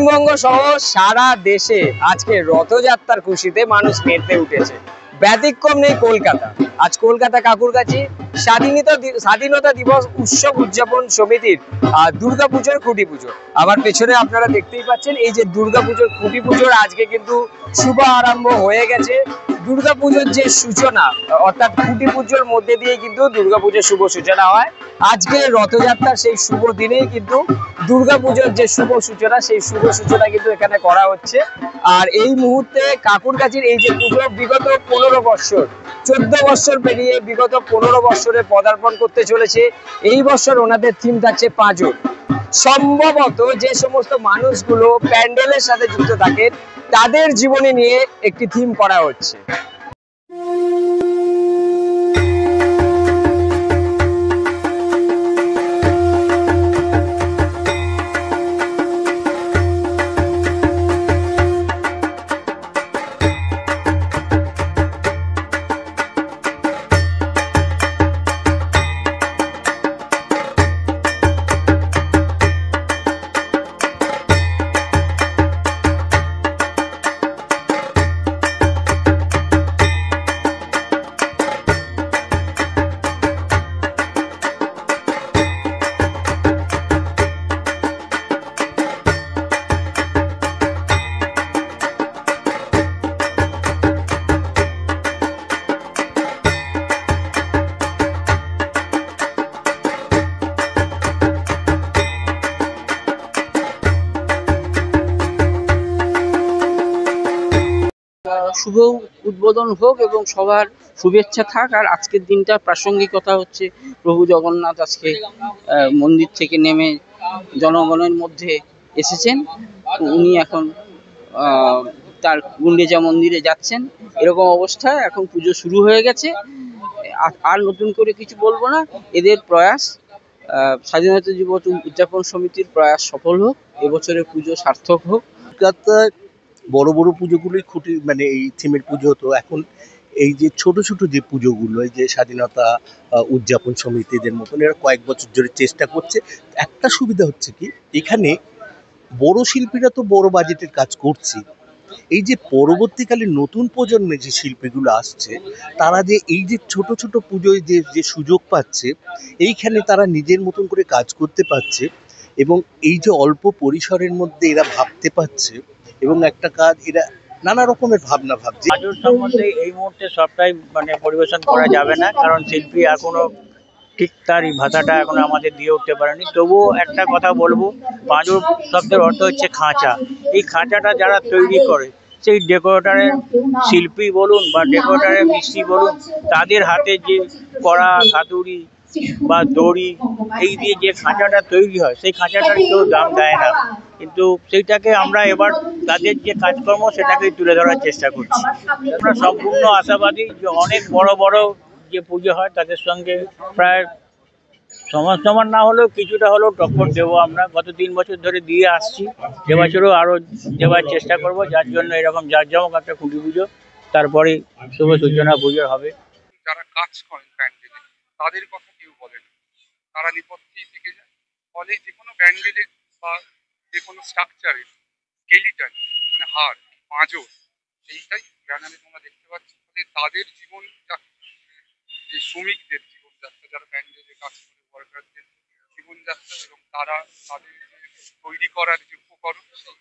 পশ্চিমবঙ্গ সহ সারা দেশে আজকে রথযাত্রার খুশিতে মানুষ মেতে উঠেছে। ব্যতিক্রম নেই কলকাতা। আজ কলকাতা কাকুরগাছি স্বাধীনতা দিবস উৎসব উদযাপন সমিতির দুর্গাপুজোর খুঁটি পুজো। আবার পেছনে আপনারা দেখতেই পাচ্ছেন এই যে দুর্গাপুজোর খুঁটি পুজোর আজকে কিন্তু শুভ আরম্ভ হয়ে গেছে। দুর্গাপুজোর যে সূচনা অর্থাৎ খুঁটি পুজোর মধ্যে দিয়ে কিন্তু দুর্গাপুজোর শুভ সূচনা হয়। আজকে রথযাত্রার সেই শুভ দিনেই কিন্তু দুর্গাপুজোর যে শুভ সূচনা সেই শুভ সূচনা কিন্তু এখানে করা হচ্ছে। আর এই মুহূর্তে কাকুরগাছির এই যে পুজো বিগত 15 বছর 14 বছর পেরিয়ে বিগত 15 বছরে পদার্পণ করতে চলেছে। এই বছর ওনাদের থিম থাকছে পাঁজর। সম্ভবত যে সমস্ত মানুষগুলো প্যান্ডেলের সাথে যুক্ত থাকেন তাদের জীবনে নিয়ে একটি থিম করা হচ্ছে। শুভ উদ্বোধন হোক এবং সবার শুভেচ্ছা থাক। আর আজকের দিনটা প্রাসঙ্গিকতা হচ্ছে প্রভু জগন্নাথ আজকে মন্দির থেকে নেমে জনগণের মধ্যে এসেছেন। উনি এখন তার গুন্ডিচা মন্দিরে যাচ্ছেন। এরকম অবস্থায় এখন পুজো শুরু হয়ে গেছে। আর নতুন করে কিছু বলবো না। এদের প্রয়াস স্বাধীনতা দিবস উদযাপন সমিতির প্রয়াস সফল হোক, এবছরের পুজো সার্থক হোক। কলকাতায় বড় বড় পুজোগুলোই খুঁটি মানে এই থিমের পুজো হতো। এখন এই যে ছোট ছোট যে পুজোগুলো, এই যে স্বাধীনতা উদযাপন সমিতিদের মতন এরা কয়েক বছর ধরে চেষ্টা করছে। একটা সুবিধা হচ্ছে কি, এখানে বড় শিল্পীরা তো বড় বাজেটের কাজ করছে। এই যে পরবর্তীকালে নতুন প্রজন্মে যে শিল্পীগুলো আসছে তারা যে এই যে ছোট ছোট পুজোয় যে যে সুযোগ পাচ্ছে, এইখানে তারা নিজের মতন করে কাজ করতে পারছে এবং এই যে অল্প পরিসরের মধ্যে এরা ভাবতে পারছে এবং একটা কাজ এরা নানা রকমের ভাবনা ভাবছে। পাঁজর সম্বন্ধে এই মুহূর্তে সবটাই পরিবেশন করা যাবে না, কারণ শিল্পী এখনো ঠিক তার ভাষাটা এখনো আমাদের দিয়ে উঠতে পারেনি। তবুও একটা কথা বলবো, পাঁজর শব্দের অর্থ হচ্ছে খাঁচা। এই খাঁচাটা যারা তৈরি করে, সেই ডেকোরেটরের শিল্পী বলুন বা ডেকোরেটরের মিস্ত্রি বলুন, তাদের হাতে যে কড়া হাতুড়ি বা দড়ি এই দিয়ে যে খাঁচাটা তৈরি হয়, সেই খাঁচাটার কেউ দাম দেয় না। কিন্তু সেইটাকে আমরা এবার তাদের যে কাজকর্ম সেটাকেই তুলে ধরার চেষ্টা করছি। আমরা সম্পূর্ণ আশাবাদী যে অনেক বড় বড় যে পুজো হয় তাদের সঙ্গে প্রায় সমান সমান না হলেও কিছুটা হলেও টক্কর দেবো। আমরা গত 3 বছর ধরে দিয়ে আসছি, এবছরও আরও দেওয়ার চেষ্টা করব, যার জন্য এরকম জাঁকজমক একটা খুঁটি পুজো, তারপরে শুভ সূচনা পুজো হবে। যারা কাজ করেন প্যান্ডেলে তাদের কথা কেউ বলে না, তারা নেপথ্যেই থেকে যায়। ফলে যে কোনো প্যান্ডেলের বা যে কোনো স্ট্রাকচারের স্কেলিটন মানে হাড় পাঁজর সেইটাই ব্যানারে তোমরা দেখতে পাচ্ছ। ফলে তাদের জীবন যে শ্রমিকদের জীবনযাত্রা, যারা প্যান্ডেলে কাজ করে ওয়ার্কারদের জীবনযাত্রা এবং তারা তাদের যে তৈরি করার যে উপকরণ সেই